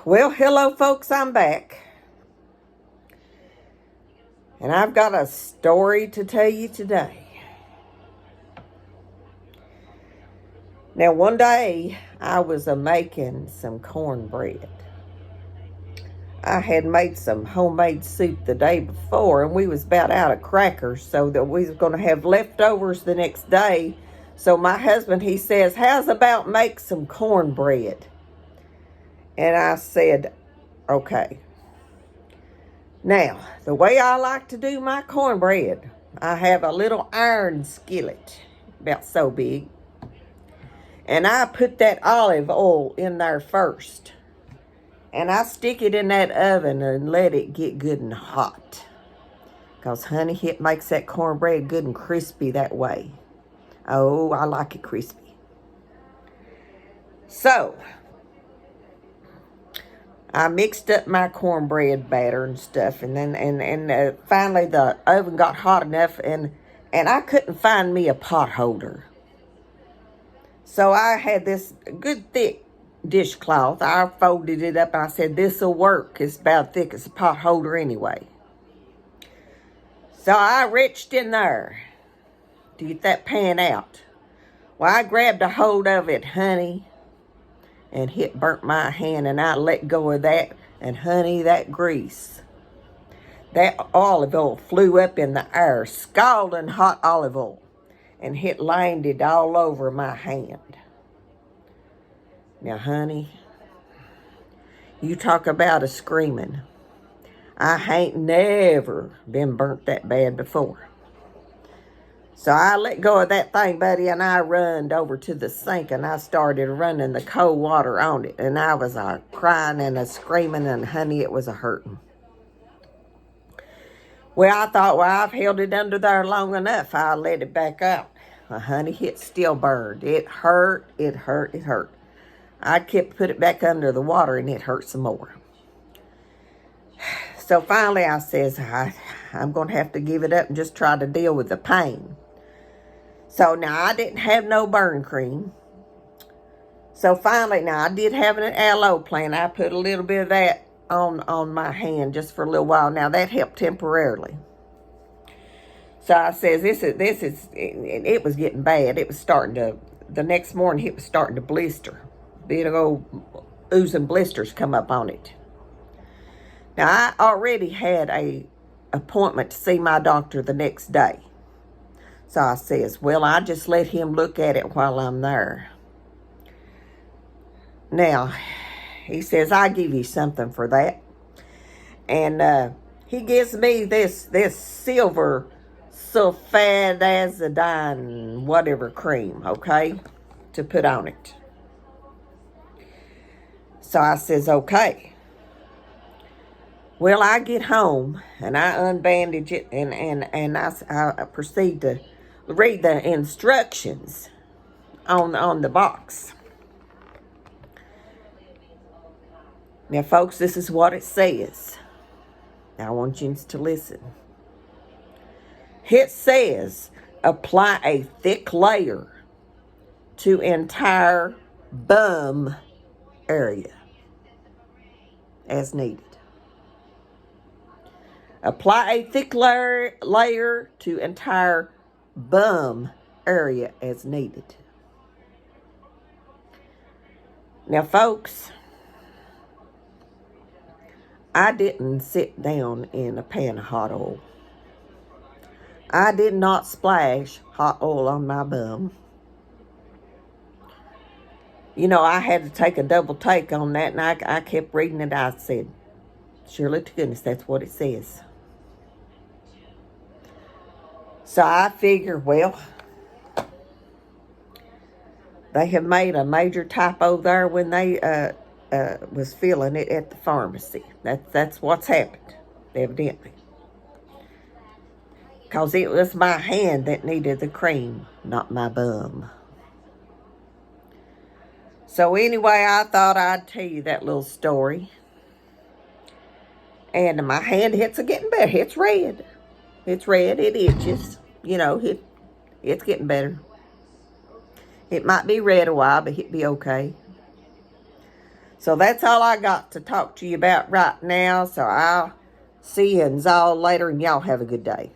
Well, hello, folks. I'm back. And I've got a story to tell you today. Now, one day, I was making some cornbread. I had made some homemade soup the day before, and we was about out of crackers, so that we was going to have leftovers the next day. So my husband, he says, how's about make some cornbread? And I said, okay. Now, the way I like to do my cornbread, I have a little iron skillet, about so big. And I put that olive oil in there first. And I stick it in that oven and let it get good and hot. Because, honey, it makes that cornbread good and crispy that way. Oh, I like it crispy. So, I mixed up my cornbread batter and stuff, and then finally the oven got hot enough, and I couldn't find me a pot holder. So I had this good thick dishcloth. I folded it up, and I said, this'll work. It's about thick as a pot holder anyway. So I reached in there to get that pan out. Well, I grabbed a hold of it, honey, and it burnt my hand, and I let go of that, and honey, that grease, that olive oil flew up in the air, scalding hot olive oil, and it landed all over my hand. Now, honey, you talk about a screaming. I ain't never been burnt that bad before. So I let go of that thing, buddy, and I runned over to the sink, and I started running the cold water on it. And I was crying and screaming, and honey, it was hurting. Well, I thought, well, I've held it under there long enough. I'll let it back out. Well, honey, it still burned. It hurt, it hurt, it hurt. I kept put it back under the water, and it hurt some more. So finally I says, I'm going to have to give it up and just try to deal with the pain. So now I didn't have no burn cream. So finally, now I did have an aloe plant. I put a little bit of that on my hand just for a little while. Now that helped temporarily. So I says, it was getting bad. It was starting to, the next morning it was starting to blister. Big old oozing blisters come up on it. Now I already had a appointment to see my doctor the next day. So I says, well, I just let him look at it while I'm there. Now, he says, I'll give you something for that. And he gives me this silver sulfadazidine whatever cream, okay, to put on it. So I says, okay. Well, I get home, and I unbandage it, and I proceed to read the instructions on the box. Now, folks, this is what it says. Now, I want you to listen. It says, apply a thick layer to entire bum area as needed. Apply a thick layer to entire bum area as needed. Now, folks, I didn't sit down in a pan of hot oil. I did not splash hot oil on my bum. You know, I had to take a double take on that, and I kept reading it. I said, surely to goodness, that's what it says. So I figure, well, they have made a major typo there when they was filling it at the pharmacy. That's what's happened, evidently. Because it was my hand that needed the cream, not my bum. So anyway, I thought I'd tell you that little story. And my hand, it's getting better. It's red. It's red. It itches. You know, it's getting better. It might be red a while, but it'll be okay. So that's all I got to talk to you about right now. So I'll see you all later, and y'all have a good day.